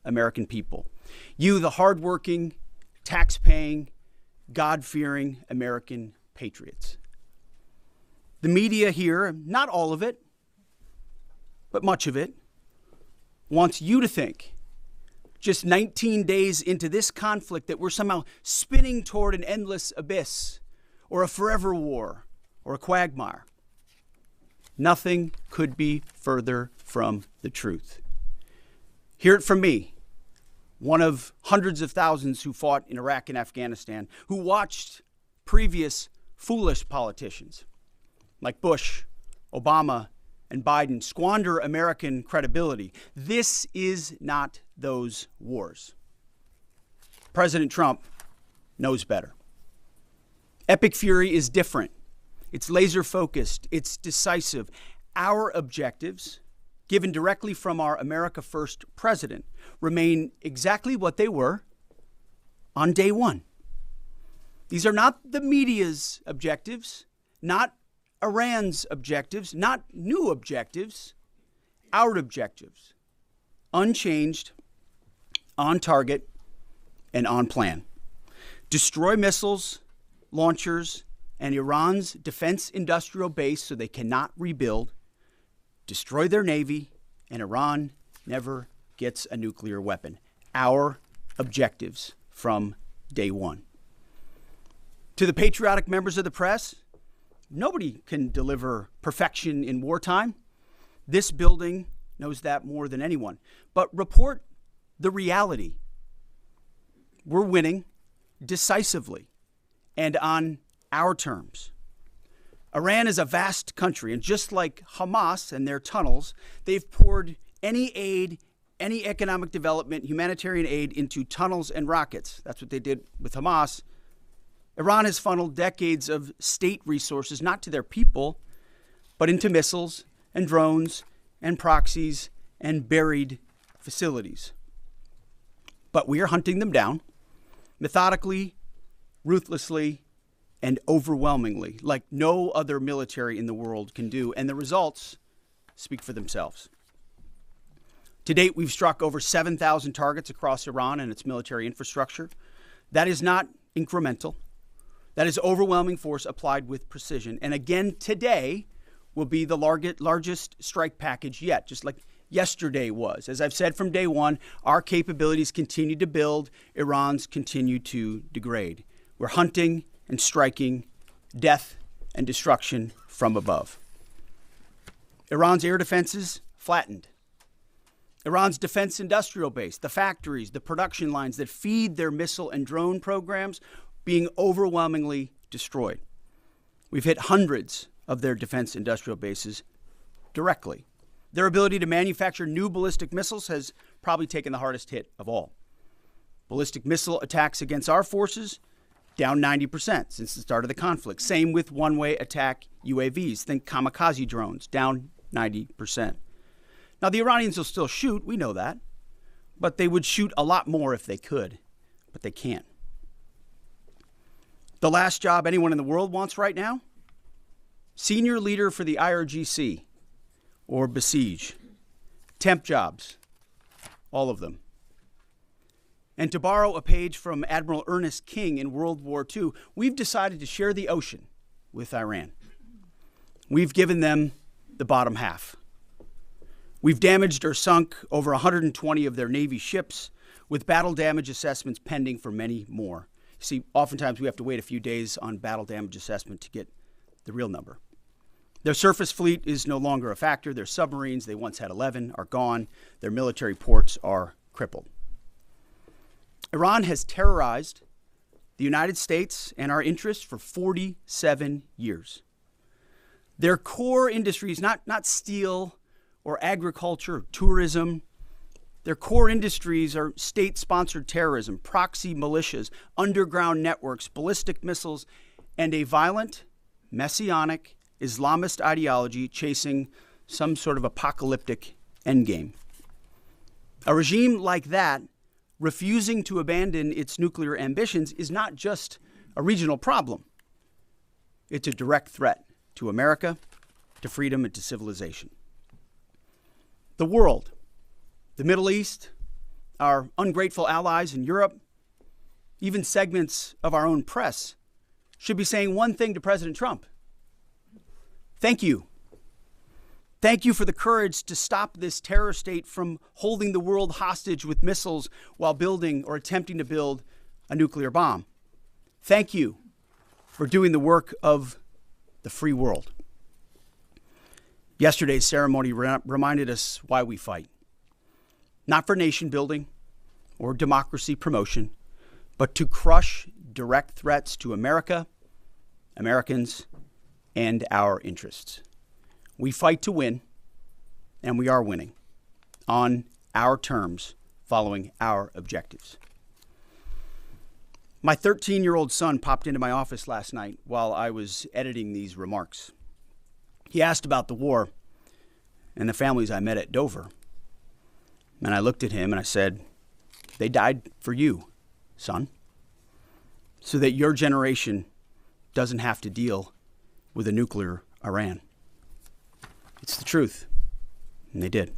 American people. You, the hardworking, tax-paying, God-fearing American patriots. The media here, not all of it, but much of it, wants you to think, just 19 days into this conflict, that we're somehow spinning toward an endless abyss or a forever war or a quagmire. Nothing could be further from the truth. Hear it from me, one of hundreds of thousands who fought in Iraq and Afghanistan, who watched previous foolish politicians like Bush, Obama, and Biden squander American credibility. This is not those wars. President Trump knows better. Epic fury is different. It's laser focused. It's decisive. Our objectives, given directly from our America First president, remain exactly what they were on day one. These are not the media's objectives, not Iran's objectives, not new objectives, our objectives. Unchanged, on target, and on plan. Destroy missiles, launchers, and Iran's defense industrial base so they cannot rebuild. Destroy their navy, and Iran never gets a nuclear weapon. Our objectives from day one. To the patriotic members of the press, nobody can deliver perfection in wartime. This building knows that more than anyone. But report the reality. We're winning decisively and on our terms. Iran is a vast country, and just like Hamas and their tunnels, they've poured any aid, any economic development, humanitarian aid into tunnels and rockets. That's what they did with Hamas. Iran has funneled decades of state resources, not to their people, but into missiles and drones and proxies and buried facilities. But we are hunting them down methodically, ruthlessly, and overwhelmingly, like no other military in the world can do. And the results speak for themselves. To date, we've struck over 7,000 targets across Iran and its military infrastructure. That is not incremental. That is overwhelming force applied with precision. And again, today will be the largest strike package yet, just like yesterday was. As I've said from day one, our capabilities continue to build. Iran's continue to degrade. We're hunting and striking death and destruction from above. Iran's air defenses flattened. Iran's defense industrial base, the factories, the production lines that feed their missile and drone programs, being overwhelmingly destroyed. We've hit hundreds of their defense industrial bases directly. Their ability to manufacture new ballistic missiles has probably taken the hardest hit of all. Ballistic missile attacks against our forces, down 90% since the start of the conflict. Same with one-way attack UAVs. Think kamikaze drones, down 90%. Now, the Iranians will still shoot, we know that, but they would shoot a lot more if they could, but they can't. The last job anyone in the world wants right now? Senior leader for the IRGC, or Besiege. Temp jobs, all of them. And to borrow a page from Admiral Ernest King in World War II, we've decided to share the ocean with Iran. We've given them the bottom half. We've damaged or sunk over 120 of their Navy ships, with battle damage assessments pending for many more. See, oftentimes we have to wait a few days on battle damage assessment to get the real number. Their surface fleet is no longer a factor. Their submarines, they once had 11, are gone. Their military ports are crippled. Iran has terrorized the United States and our interests for 47 years. Their core industries, not steel or agriculture, or tourism, their core industries are state-sponsored terrorism, proxy militias, underground networks, ballistic missiles, and a violent, messianic, Islamist ideology chasing some sort of apocalyptic endgame. A regime like that, refusing to abandon its nuclear ambitions, is not just a regional problem. It's a direct threat to America, to freedom, and to civilization. The world, the Middle East, our ungrateful allies in Europe, even segments of our own press, should be saying one thing to President Trump. Thank you. Thank you for the courage to stop this terror state from holding the world hostage with missiles while building or attempting to build a nuclear bomb. Thank you for doing the work of the free world. Yesterday's ceremony reminded us why we fight. Not for nation building or democracy promotion, but to crush direct threats to America, Americans, and our interests. We fight to win, and we are winning on our terms, following our objectives. My 13-year-old son popped into my office last night while I was editing these remarks. He asked about the war and the families I met at Dover. And I looked at him and I said, "They died for you, son, so that your generation doesn't have to deal with a nuclear Iran." It's the truth. And they did.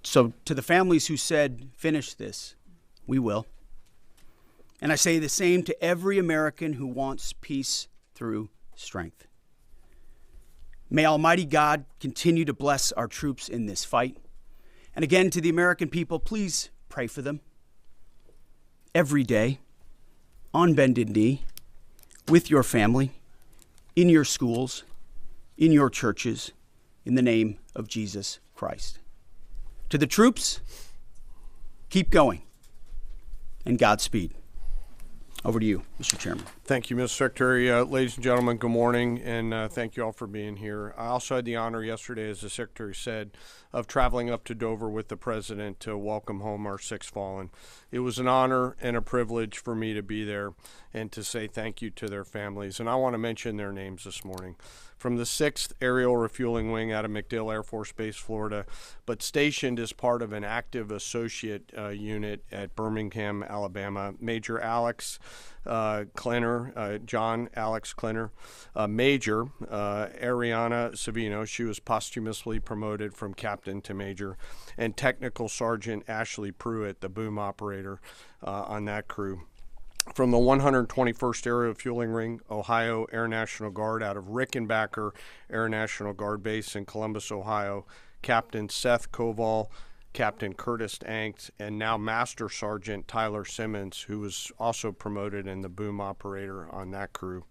So to the families who said, "Finish this," we will. And I say the same to every American who wants peace through strength. May Almighty God continue to bless our troops in this fight. And again, to the American people, please pray for them. Every day, on bended knee, with your family, in your schools, in your churches, in the name of Jesus Christ. To the troops, keep going, and Godspeed. Over to you, Mr. Chairman. Thank you, Mr. Secretary. Ladies and gentlemen, good morning, and thank you all for being here. I also had the honor yesterday, as the Secretary said, of traveling up to Dover with the President to welcome home our six fallen. It was an honor and a privilege for me to be there and to say thank you to their families. And I want to mention their names this morning. From the 6th Aerial Refueling Wing out of MacDill Air Force Base, Florida, but stationed as part of an active associate unit at Birmingham, Alabama, Major Alex Klenner, John Alex Klenner, Major Ariana Savino, she was posthumously promoted from captain to major, and Technical Sergeant Ashley Pruitt, the boom operator on that crew. From the 121st Aerial Refueling Ring, Ohio Air National Guard out of Rickenbacker Air National Guard Base in Columbus, Ohio, Captain Seth Koval, Captain Curtis Anks, and now Master Sergeant Tyler Simmons, who was also promoted in the boom operator on that crew.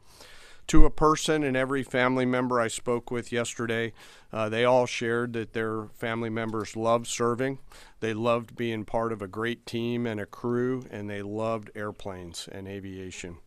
To a person and every family member I spoke with yesterday, they all shared that their family members loved serving, they loved being part of a great team and a crew, and they loved airplanes and aviation.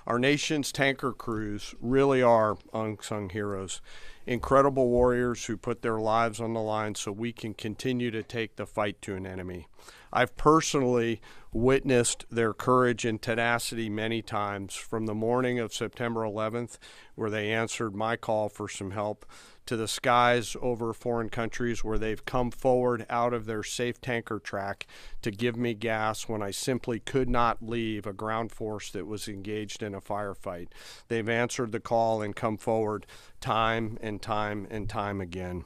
Our nation's tanker crews really are unsung heroes, incredible warriors who put their lives on the line so we can continue to take the fight to an enemy. I've personally witnessed their courage and tenacity many times, from the morning of September 11th, where they answered my call for some help, to the skies over foreign countries where they've come forward out of their safe tanker track to give me gas when I simply could not leave a ground force that was engaged in a firefight. They've answered the call and come forward time and time and time again.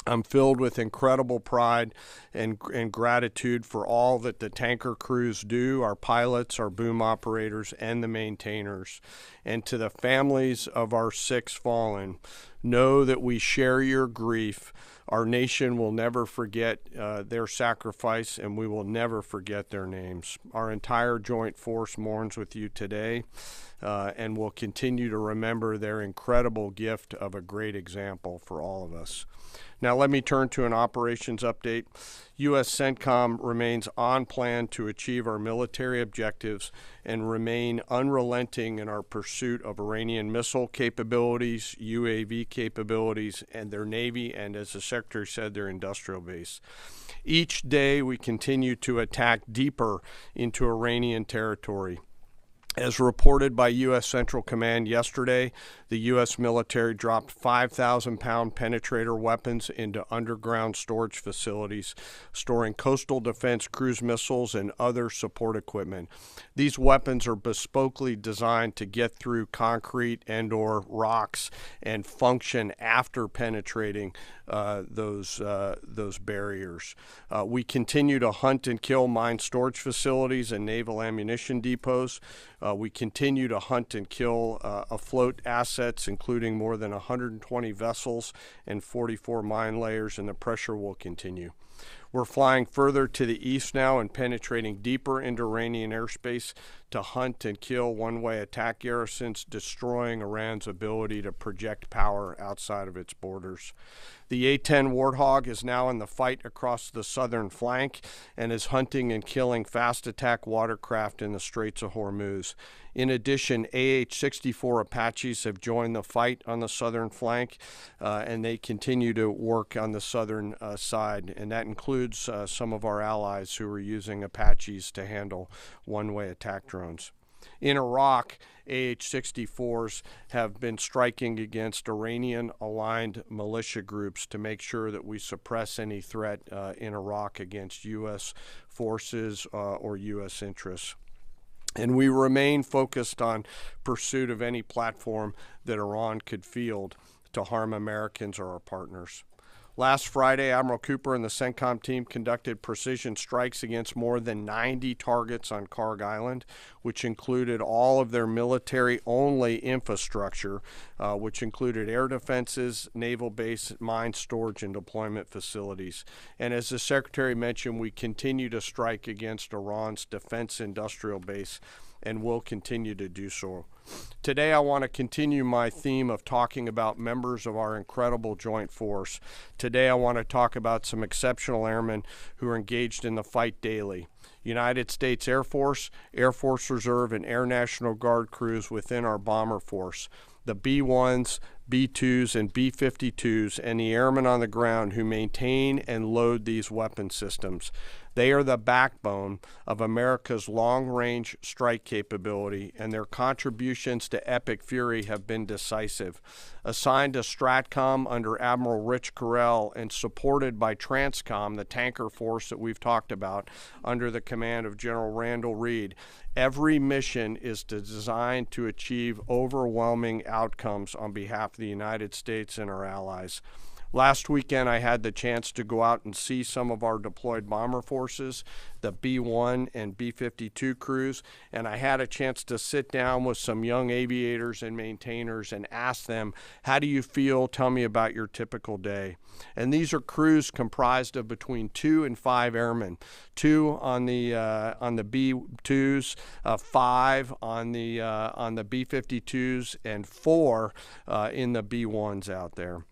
I'm filled with incredible pride and gratitude for all that the tanker crews do, our pilots, our boom operators, and the maintainers. And to the families of our six fallen, know that we share your grief. Our nation will never forget their sacrifice, and we will never forget their names. Our entire joint force mourns with you today, and will continue to remember their incredible gift of a great example for all of us. Now let me turn to an operations update. U.S. CENTCOM remains on plan to achieve our military objectives and remain unrelenting in our pursuit of Iranian missile capabilities, UAV capabilities, and their Navy, and as the Secretary said, their industrial base. Each day we continue to attack deeper into Iranian territory. As reported by U.S. Central Command yesterday, the U.S. military dropped 5,000-pound penetrator weapons into underground storage facilities, storing coastal defense cruise missiles and other support equipment. These weapons are bespokely designed to get through concrete and/or rocks and function after penetrating those barriers. We continue to hunt and kill mine storage facilities and naval ammunition depots. We continue to hunt and kill afloat assets, including more than 120 vessels and 44 mine layers, and the pressure will continue. We're flying further to the east now and penetrating deeper into Iranian airspace to hunt and kill one-way attack garrisons, destroying Iran's ability to project power outside of its borders. The A-10 Warthog is now in the fight across the southern flank and is hunting and killing fast attack watercraft in the Straits of Hormuz. In addition, AH-64 Apaches have joined the fight on the southern flank, and they continue to work on the southern side, and that includes some of our allies who are using Apaches to handle one-way attack drones. In Iraq, AH-64s have been striking against Iranian-aligned militia groups to make sure that we suppress any threat in Iraq against U.S. forces or U.S. interests. And we remain focused on pursuit of any platform that Iran could field to harm Americans or our partners. Last Friday, Admiral Cooper and the CENTCOM team conducted precision strikes against more than 90 targets on Karg Island, which included all of their military-only infrastructure, which included air defenses, naval base, mine storage, and deployment facilities. And as the Secretary mentioned, we continue to strike against Iran's defense industrial base and will continue to do so. Today, I want to continue my theme of talking about members of our incredible joint force. Today, I want to talk about some exceptional airmen who are engaged in the fight daily. United States Air Force, Air Force Reserve, and Air National Guard crews within our bomber force. The B-1s, B-2s, and B-52s, and the airmen on the ground who maintain and load these weapon systems. They are the backbone of America's long-range strike capability, and their contributions to Epic Fury have been decisive. Assigned to STRATCOM under Admiral Rich Correll and supported by TRANSCOM, the tanker force that we've talked about, under the command of General Randall Reed, every mission is designed to achieve overwhelming outcomes on behalf of the United States and our allies. Last weekend, I had the chance to go out and see some of our deployed bomber forces, the B-1 and B-52 crews, and I had a chance to sit down with some young aviators and maintainers and ask them, how do you feel? Tell me about your typical day. And these are crews comprised of between 2 and 5 airmen, 2 on the B-2s, 5 on the B-52s, and 4 in the B-1s out there.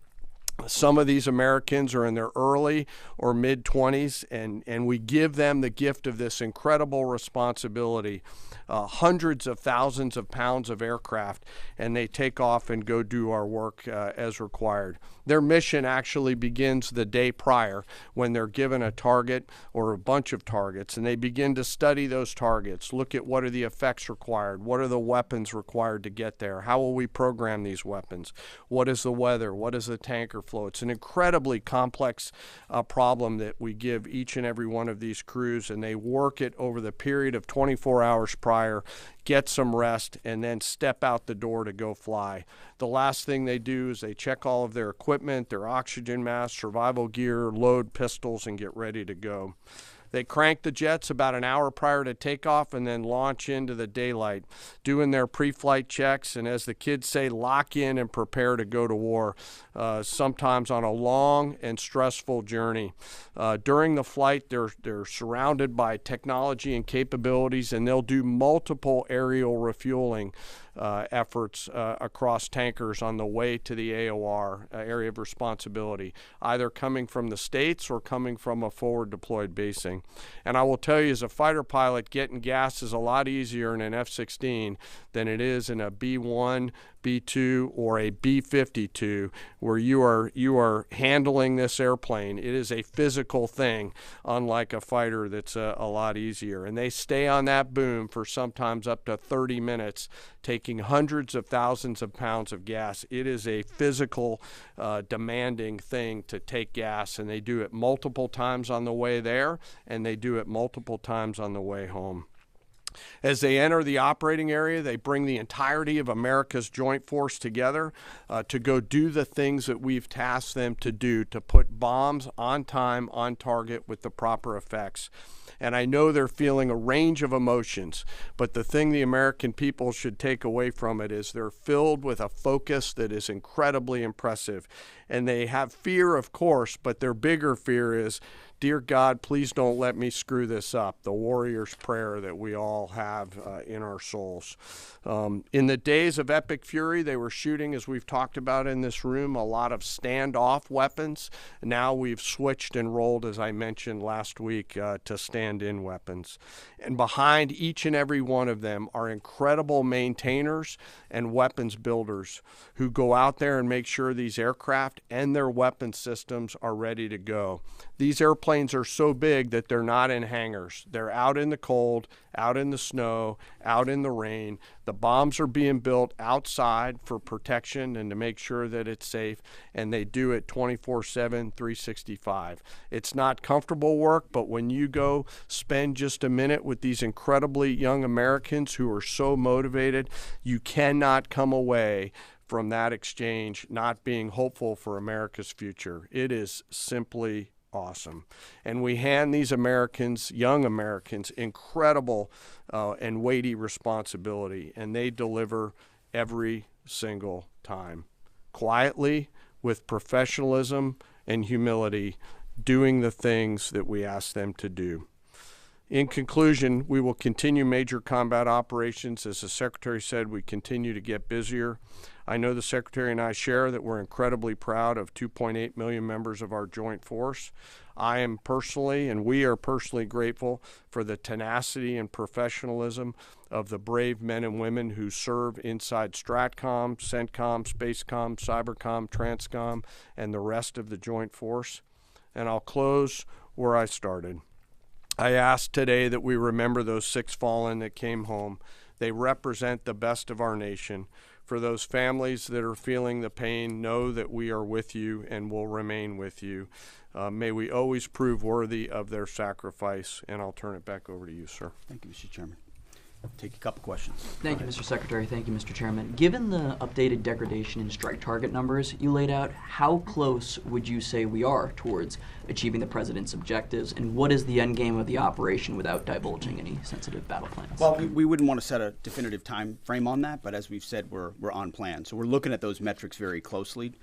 Some of these Americans are in their early or mid-20s, and we give them the gift of this incredible responsibility, hundreds of thousands of pounds of aircraft, and they take off and go do our work as required. Their mission actually begins the day prior when they're given a target or a bunch of targets, and they begin to study those targets, look at what are the effects required, what are the weapons required to get there, how will we program these weapons, what is the weather, what is the tanker flow. It's an incredibly complex problem that we give each and every one of these crews, and they work it over the period of 24 hours prior, get some rest, and then step out the door to go fly. The last thing they do is they check all of their equipment, their oxygen mask, survival gear, load pistols, and get ready to go. They crank the jets about an hour prior to takeoff and then launch into the daylight, doing their pre-flight checks, and as the kids say, lock in and prepare to go to war, sometimes on a long and stressful journey. During the flight, they're surrounded by technology and capabilities, and they'll do multiple aerial refueling efforts across tankers on the way to the AOR, area of responsibility, either coming from the States or coming from a forward deployed basing. And I will tell you, as a fighter pilot, getting gas is a lot easier in an F-16 than it is in a B-1, B-2 or a B-52 where you are handling this airplane. It is a physical thing, unlike a fighter that's a lot easier. And they stay on that boom for sometimes up to 30 minutes, taking hundreds of thousands of pounds of gas. It is a physical, demanding thing to take gas, and they do it multiple times on the way there, and they do it multiple times on the way home. As they enter the operating area, they bring the entirety of America's joint force together to go do the things that we've tasked them to do, to put bombs on time, on target, with the proper effects. And I know they're feeling a range of emotions, but the thing the American people should take away from it is they're filled with a focus that is incredibly impressive. And they have fear, of course, but their bigger fear is, dear God, please don't let me screw this up, the warrior's prayer that we all have in our souls. In the days of epic fury, they were shooting, as we've talked about in this room, a lot of standoff weapons. Now we've switched and rolled, as I mentioned last week, to stand-in weapons. And behind each and every one of them are incredible maintainers and weapons builders who go out there and make sure these aircraft and their weapon systems are ready to go. These airplanes are so big that they're not in hangars. They're out in the cold, out in the snow, out in the rain. The bombs are being built outside for protection and to make sure that it's safe, and they do it 24/7, 365. It's not comfortable work, but when you go spend just a minute with these incredibly young Americans who are so motivated, you cannot come away from that exchange not being hopeful for America's future. It is simply awesome. And we hand these Americans, young Americans, incredible and weighty responsibility, and they deliver every single time. Quietly, with professionalism and humility, doing the things that we ask them to do. In conclusion, we will continue major combat operations. As the Secretary said, we continue to get busier. I know the Secretary and I share that we're incredibly proud of 2.8 million members of our joint force. I am personally, and we are personally grateful for the tenacity and professionalism of the brave men and women who serve inside STRATCOM, CENTCOM, SPACECOM, CYBERCOM, TRANSCOM, and the rest of the joint force. And I'll close where I started. I ask today that we remember those 6 fallen that came home. They represent the best of our nation. For those families that are feeling the pain, know that we are with you and will remain with you. May we always prove worthy of their sacrifice. And I'll turn it back over to you, sir. Thank you, Mr. Chairman. Take a couple questions. Thank you, Mr. Secretary. Thank you, Mr. Chairman. Given the updated degradation in strike target numbers you laid out, how close would you say we are towards achieving the President's objectives, and what is the end game of the operation without divulging any sensitive battle plans? Well, we wouldn't want to set a definitive time frame on that, but as we've said, we're on plan. So we're looking at those metrics very closely,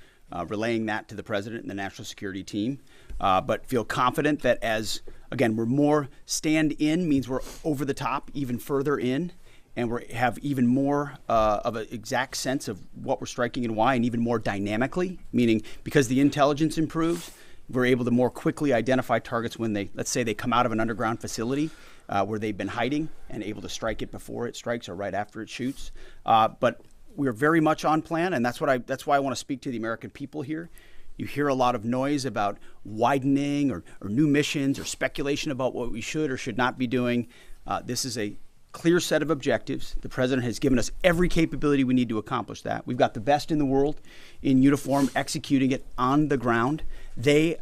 relaying that to the President and the National Security Team, but feel confident that as, again, we're more stand-in means we're over the top, even further in, and we have even more of an exact sense of what we're striking and why, and even more dynamically, meaning because the intelligence improves, we're able to more quickly identify targets when they, let's say they come out of an underground facility where they've been hiding and able to strike it before it strikes or right after it shoots. But we're very much on plan, and that's why I want to speak to the American people here. You hear a lot of noise about widening or new missions or speculation about what we should or should not be doing. This is a clear set of objectives. The President has given us every capability we need to accomplish that. We've got the best in the world in uniform executing it on the ground. They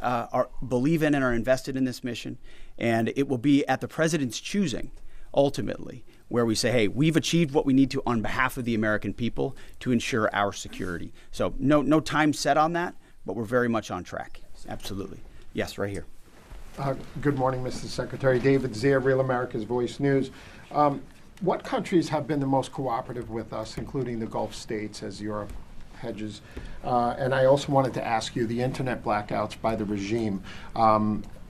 believe in and are invested in this mission, and it will be at the President's choosing, ultimately, where we say, hey, we've achieved what we need to on behalf of the American people to ensure our security. So no time set on that, but we're very much on track. Absolutely. Yes, right here. Good morning, Mr. Secretary. David Zier, Real America's Voice News. What countries have been the most cooperative with us, including the Gulf states, as Europe hedges? And I also wanted to ask you, the internet blackouts by the regime,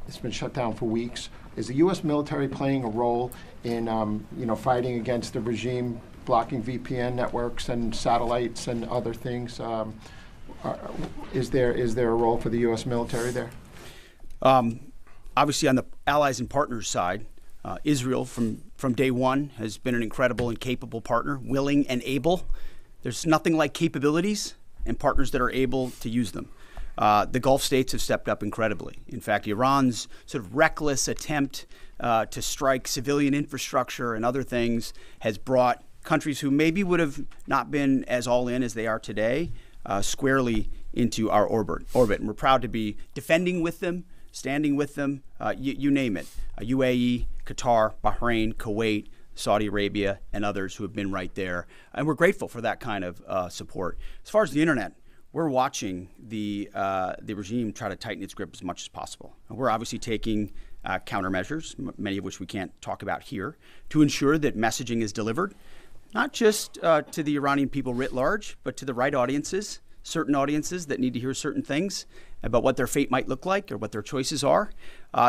it's been shut down for weeks. Is the U.S. military playing a role in fighting against the regime, blocking VPN networks and satellites and other things? Is there a role for the U.S. military there? Obviously, on the allies and partners side, Israel from day one has been an incredible and capable partner, willing and able There's nothing like capabilities and partners that are able to use them. The Gulf states have stepped up incredibly. In fact, Iran's sort of reckless attempt to strike civilian infrastructure and other things has brought countries who maybe would have not been as all in as they are today squarely into our orbit. And we're proud to be defending with them, standing with them, you name it. UAE, Qatar, Bahrain, Kuwait, Saudi Arabia, and others who have been right there. And we're grateful for that kind of support. As far as the internet, we're watching the regime try to tighten its grip as much as possible. And we're obviously taking countermeasures, many of which we can't talk about here, to ensure that messaging is delivered, not just to the Iranian people writ large, but to the right audiences, certain audiences that need to hear certain things about what their fate might look like or what their choices are.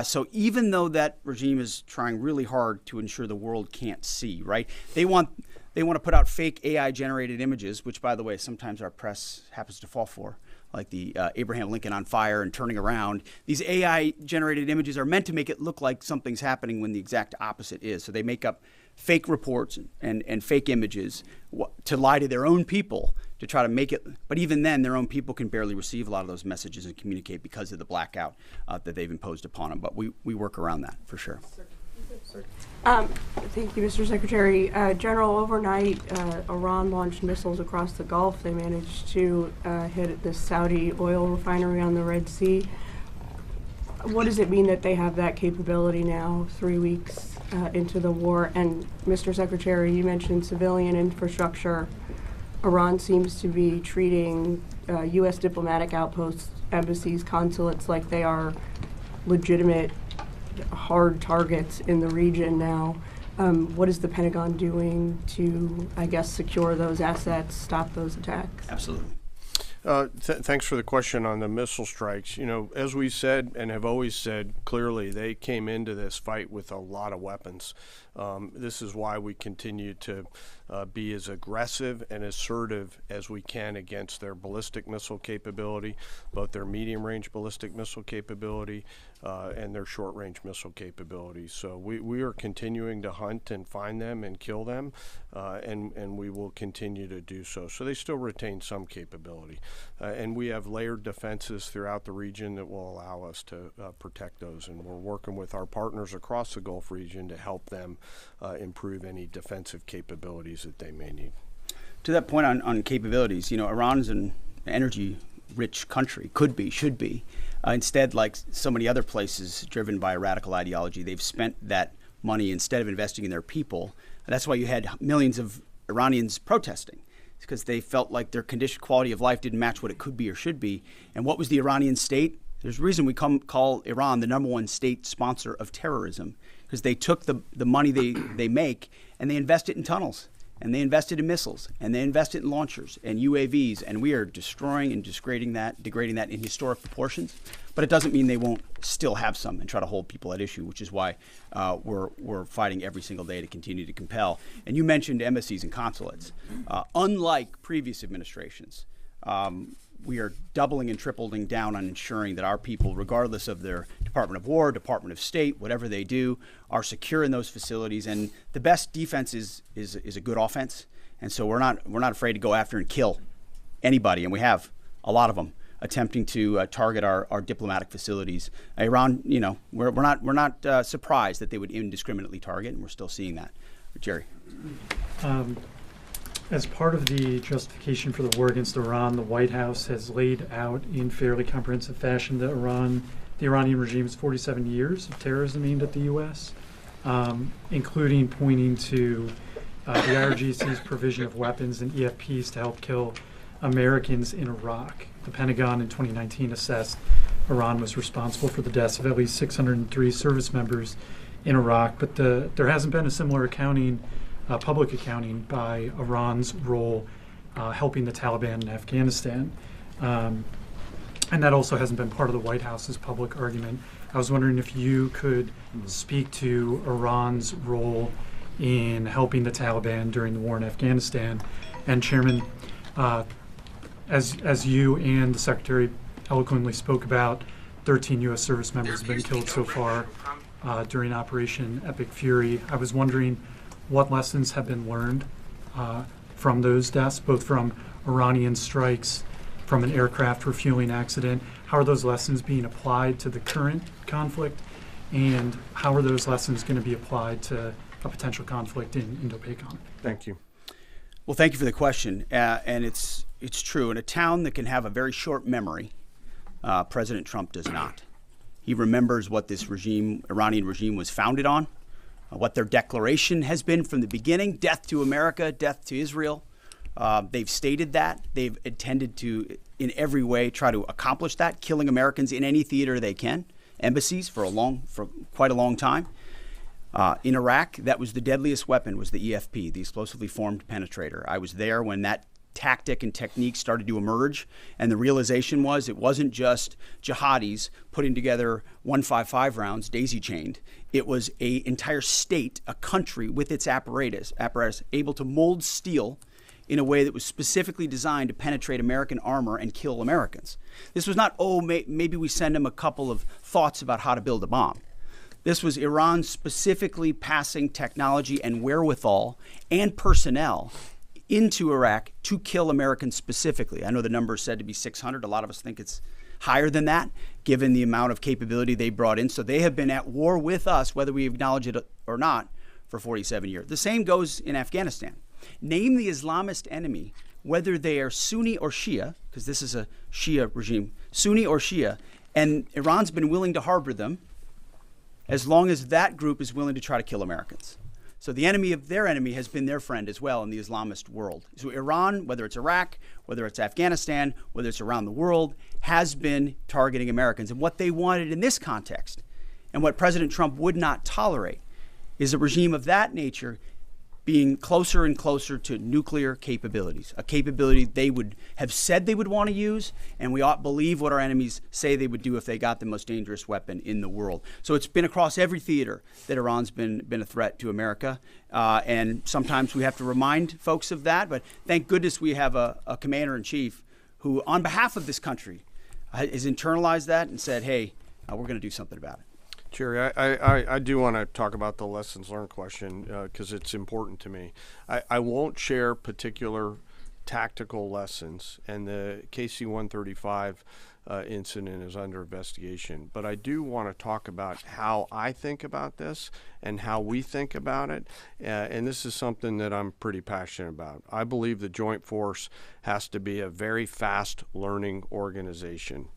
So even though that regime is trying really hard to ensure the world can't see, right? They want to put out fake AI-generated images, which, by the way, sometimes our press happens to fall for, like the Abraham Lincoln on fire and turning around. These AI-generated images are meant to make it look like something's happening when the exact opposite is. So they make up fake reports and fake images to lie to their own people to try to make it. But even then, their own people can barely receive a lot of those messages and communicate because of the blackout that they've imposed upon them. But we work around that for sure. Thank you, Mr. Secretary. General, overnight, Iran launched missiles across the Gulf. They managed to hit the Saudi oil refinery on the Red Sea. What does it mean that they have that capability now, 3 weeks into the war? And Mr. Secretary, you mentioned civilian infrastructure. Iran seems to be treating U.S. diplomatic outposts, embassies, consulates like they are legitimate hard targets in the region now. What is the Pentagon doing to, I guess, secure those assets, stop those attacks? Absolutely. Thanks for the question on the missile strikes. You know, as we said and have always said clearly, they came into this fight with a lot of weapons. This is why we continue to be as aggressive and assertive as we can against their ballistic missile capability, both their medium-range ballistic missile capability and their short-range missile capability. So we are continuing to hunt and find them and kill them, and we will continue to do so. So they still retain some capability. And we have layered defenses throughout the region that will allow us to protect those. And we're working with our partners across the Gulf region to help them improve any defensive capabilities that they may need. To that point on capabilities, you know, Iran's an energy-rich country, could be, should be. Instead, like so many other places driven by a radical ideology, they've spent that money instead of investing in their people. That's why you had millions of Iranians protesting. It's because they felt like their quality of life didn't match what it could be or should be. And what was the Iranian state? There's a reason we call Iran the #1 state sponsor of terrorism, because they took the money they make and they invest it in tunnels, and they invested in missiles, and they invested in launchers and UAVs, and we are destroying and degrading that in historic proportions. But it doesn't mean they won't still have some and try to hold people at issue, which is why we're fighting every single day to continue to compel. And you mentioned embassies and consulates. Unlike previous administrations, we are doubling and tripling down on ensuring that our people, regardless of their Department of War, Department of State, whatever they do, are secure in those facilities. And the best defense is a good offense. And so we're not afraid to go after and kill anybody, and we have a lot of them attempting to target our diplomatic facilities. Iran, you know, we're not surprised that they would indiscriminately target, and we're still seeing that. Jerry. As part of the justification for the war against Iran, the White House has laid out in fairly comprehensive fashion the Iranian regime's 47 years of terrorism aimed at the U.S., including pointing to the IRGC's provision of weapons and EFPs to help kill Americans in Iraq. The Pentagon in 2019 assessed Iran was responsible for the deaths of at least 603 service members in Iraq, but there hasn't been a similar public accounting by Iran's role helping the Taliban in Afghanistan. And that also hasn't been part of the White House's public argument. I was wondering if you could speak to Iran's role in helping the Taliban during the war in Afghanistan. And Chairman, as you and the Secretary eloquently spoke about, 13 U.S. service members have been killed so far during Operation Epic Fury. I was wondering what lessons have been learned from those deaths, both from Iranian strikes, from an aircraft refueling accident? How are those lessons being applied to the current conflict? And how are those lessons going to be applied to a potential conflict in Indo-Pacific? Thank you. Well, thank you for the question. And it's true. In a town that can have a very short memory, President Trump does not. He remembers what this regime, Iranian regime, was founded on, what their declaration has been from the beginning: death to America, death to Israel. They've stated that. They've intended to, in every way, try to accomplish that, killing Americans in any theater they can, embassies for quite a long time. In Iraq, that was the deadliest weapon, was the EFP, the explosively formed penetrator. I was there when that tactic and technique started to emerge, and the realization was it wasn't just jihadis putting together 155 rounds daisy-chained. It was an entire state, a country with its apparatus able to mold steel in a way that was specifically designed to penetrate American armor and kill Americans. This was not, maybe we send them a couple of thoughts about how to build a bomb. This was Iran specifically passing technology and wherewithal and personnel into Iraq to kill Americans specifically. I know the number is said to be 600. A lot of us think it's higher than that, given the amount of capability they brought in. So they have been at war with us, whether we acknowledge it or not, for 47 years. The same goes in Afghanistan. Name the Islamist enemy, whether they are Sunni or Shia, because this is a Shia regime, Sunni or Shia, and Iran's been willing to harbor them as long as that group is willing to try to kill Americans. So the enemy of their enemy has been their friend as well in the Islamist world. So Iran, whether it's Iraq, whether it's Afghanistan, whether it's around the world, has been targeting Americans. And what they wanted in this context, and what President Trump would not tolerate, is a regime of that nature being closer and closer to nuclear capabilities, a capability they would have said they would want to use, and we ought to believe what our enemies say they would do if they got the most dangerous weapon in the world. So it's been across every theater that Iran's been a threat to America, and sometimes we have to remind folks of that, but thank goodness we have a commander-in-chief who, on behalf of this country, has internalized that and said, hey, we're going to do something about it. Jerry, I do want to talk about the lessons learned question because it's important to me. I won't share particular tactical lessons, and the KC-135 incident is under investigation. But I do want to talk about how I think about this and how we think about it, and this is something that I'm pretty passionate about. I believe the Joint Force has to be a very fast learning organization.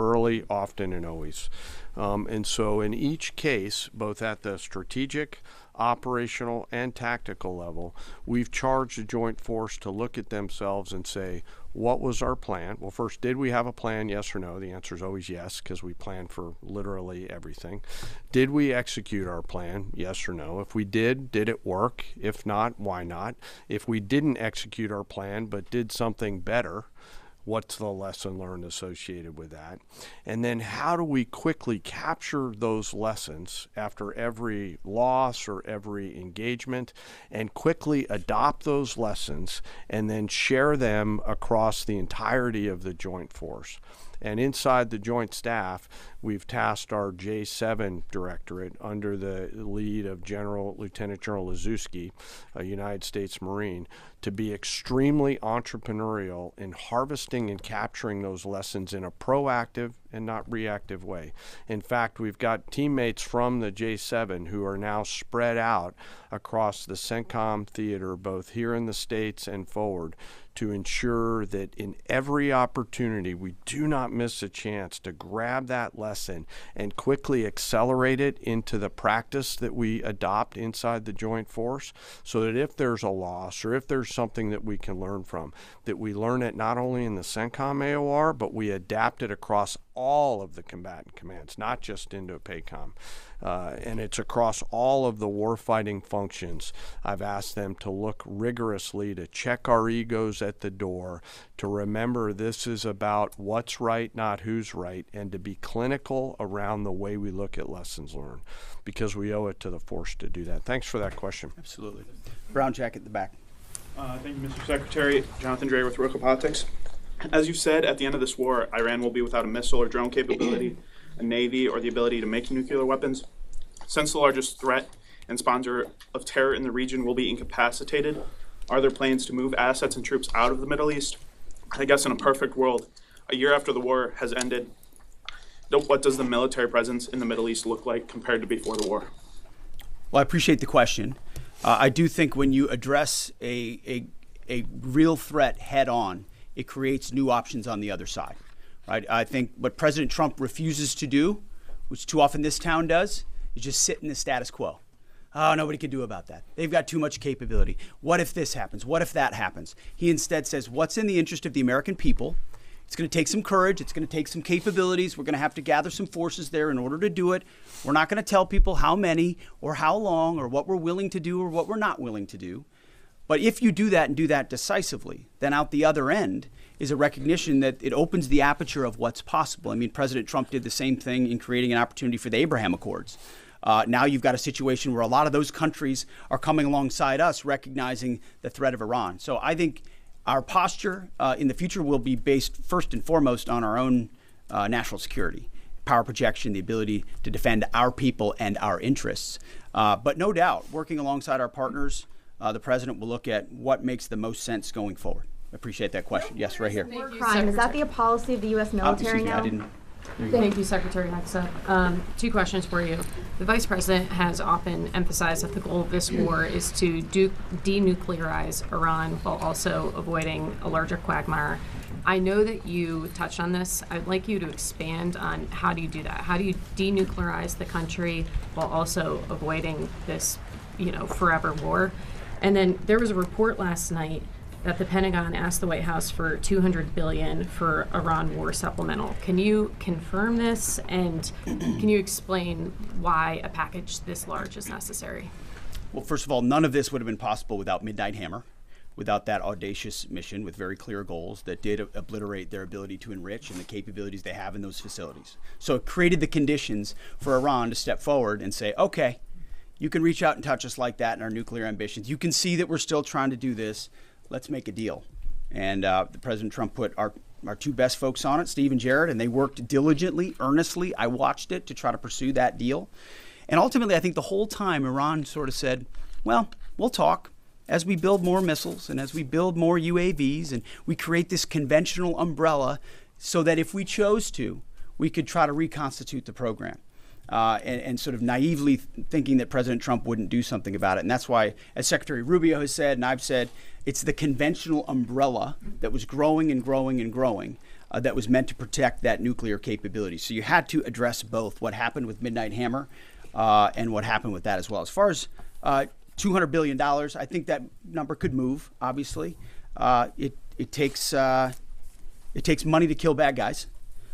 Early, often, and always. And so in each case, both at the strategic, operational, and tactical level, we've charged the Joint Force to look at themselves and say, what was our plan? Well, first, did we have a plan, yes or no? The answer is always yes, because we plan for literally everything. Did we execute our plan, yes or no? If we did it work? If not, why not? If we didn't execute our plan but did something better, what's the lesson learned associated with that? And then how do we quickly capture those lessons after every loss or every engagement and quickly adopt those lessons and then share them across the entirety of the Joint Force? And inside the Joint Staff, we've tasked our J7 Directorate under the lead of Lieutenant General Lazewski, a United States Marine, to be extremely entrepreneurial in harvesting and capturing those lessons in a proactive and not reactive way. In fact, we've got teammates from the J7 who are now spread out across the CENTCOM theater, both here in the States and forward, to ensure that in every opportunity we do not miss a chance to grab that lesson and quickly accelerate it into the practice that we adopt inside the Joint Force, so that if there's a loss or if there's something that we can learn from, that we learn it not only in the CENTCOM AOR, but we adapt it across all of the combatant commands, not just Indo-PACOM. And it's across all of the warfighting functions. I've asked them to look rigorously, to check our egos at the door, to remember this is about what's right, not who's right, and to be clinical around the way we look at lessons learned, because we owe it to the force to do that. Thanks for that question. Absolutely. Brown jacket at the back. Thank you, Mr. Secretary. Jonathan Dre with Roca Politics. As you said, at the end of this war, Iran will be without a missile or drone capability, a navy, or the ability to make nuclear weapons. Since the largest threat and sponsor of terror in the region will be incapacitated, Are there plans to move assets and troops out of the Middle East? I guess in a perfect world, a year after the war has ended, what does the military presence in the Middle East look like compared to before the war? Well, I appreciate the question. I do think when you address a real threat head on, it creates new options on the other side. Right? I think what President Trump refuses to do, which too often this town does, is just sit in the status quo. Oh, nobody can do about that. They've got too much capability. What if this happens? What if that happens? He instead says, what's in the interest of the American people? It's going to take some courage. It's going to take some capabilities. We're going to have to gather some forces there in order to do it. We're not going to tell people how many or how long or what we're willing to do or what we're not willing to do. But if you do that and do that decisively, then out the other end is a recognition that it opens the aperture of what's possible. I mean, President Trump did the same thing in creating an opportunity for the Abraham Accords. Now you've got a situation where a lot of those countries are coming alongside us, recognizing the threat of Iran. So I think our posture in the future will be based first and foremost on our own national security, power projection, the ability to defend our people and our interests. But no doubt, working alongside our partners, the president will look at what makes the most sense going forward. I appreciate that question. Yes, right here. War crime, is that the policy of the U.S. military now? Thank you, Secretary Hegseth. Two questions for you. The Vice President has often emphasized that the goal of this war is to denuclearize Iran while also avoiding a larger quagmire. I know that you touched on this. I'd like you to expand on how do you do that? How do you denuclearize the country while also avoiding this, forever war? And then there was a report last night that the Pentagon asked the White House for $200 billion for Iran war supplemental. Can you confirm this, and can you explain why a package this large is necessary? Well, first of all, none of this would have been possible without Midnight Hammer, without that audacious mission with very clear goals that did obliterate their ability to enrich and the capabilities they have in those facilities. So it created the conditions for Iran to step forward and say, okay, you can reach out and touch us like that in our nuclear ambitions. You can see that we're still trying to do this. Let's make a deal. And President Trump put our two best folks on it, Steve and Jared, and they worked diligently, earnestly. I watched it to try to pursue that deal. And ultimately, I think the whole time Iran sort of said, well, we'll talk as we build more missiles and as we build more UAVs and we create this conventional umbrella so that if we chose to, we could try to reconstitute the program. And sort of naively thinking that President Trump wouldn't do something about it. And that's why, as Secretary Rubio has said, and I've said, it's the conventional umbrella that was growing and growing and growing that was meant to protect that nuclear capability. So you had to address both what happened with Midnight Hammer and what happened with that as well. As far as $200 billion, I think that number could move, obviously. It takes money to kill bad guys.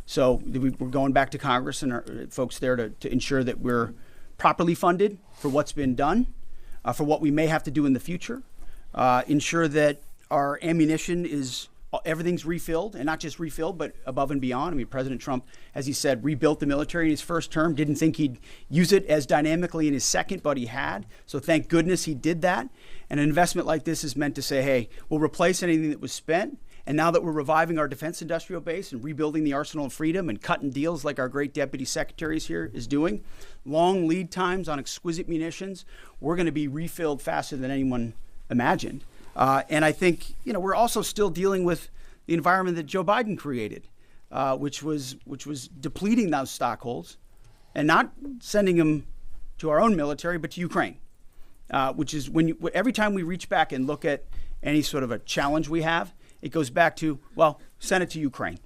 So we're going back to Congress and our folks there to ensure that we're properly funded for what's been done, for what we may have to do in the future, ensure that our ammunition everything's refilled, and not just refilled, but above and beyond. I mean, President Trump, as he said, rebuilt the military in his first term, didn't think he'd use it as dynamically in his second, but he had. So thank goodness he did that. And an investment like this is meant to say, hey, we'll replace anything that was spent. And now that we're reviving our defense industrial base and rebuilding the arsenal of freedom and cutting deals like our great deputy secretaries here is doing, long lead times on exquisite munitions, we're going to be refilled faster than anyone imagined. And I think, we're also still dealing with the environment that Joe Biden created, which was depleting those stockholds and not sending them to our own military, but to Ukraine, which is every time we reach back and look at any sort of a challenge we have, it goes back to, well, send it to Ukraine.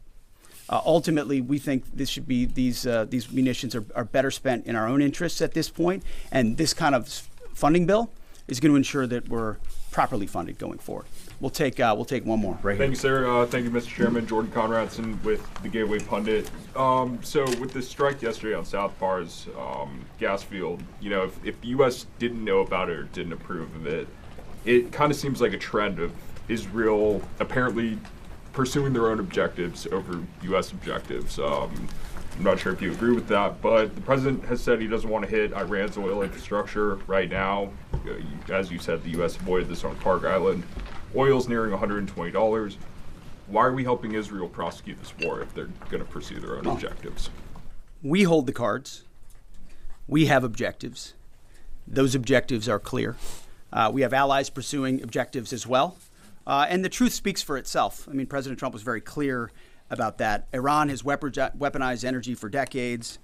Ultimately, we think this should be these munitions are better spent in our own interests at this point, and this kind of funding bill is going to ensure that we're properly funded going forward. We'll take one more right here. Thank you, sir. Thank you, Mr. Chairman. Jordan Conradson with the Gateway Pundit. So with the strike yesterday on South Bar's gas field, if the U.S. didn't know about it or didn't approve of it, it kind of seems like a trend of Israel apparently pursuing their own objectives over U.S. objectives. I'm not sure if you agree with that, but the president has said he doesn't want to hit Iran's oil infrastructure right now. As you said, the U.S. avoided this on Park Island. Oil's nearing $120. Why are we helping Israel prosecute this war if they're going to pursue their own objectives? We hold the cards. We have objectives. Those objectives are clear. We have allies pursuing objectives as well. And the truth speaks for itself. I mean, President Trump was very clear about that. Iran has weaponized energy for decades.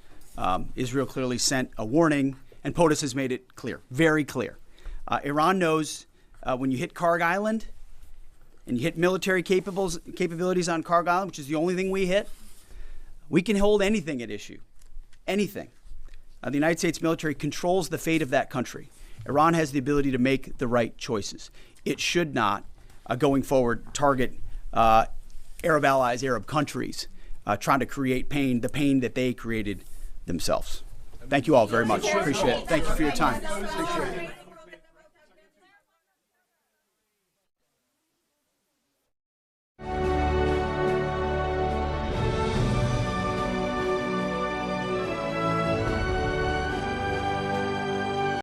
Israel clearly sent a warning, and POTUS has made it clear, very clear. Iran knows when you hit Karg Island and you hit military capabilities on Karg Island, which is the only thing we hit, we can hold anything at issue, anything. The United States military controls the fate of that country. Iran has the ability to make the right choices. It should not, going forward, target Arab allies, Arab countries, trying to create the pain that they created themselves. Thank you all very much. Appreciate it. Thank you for your time. Appreciate it.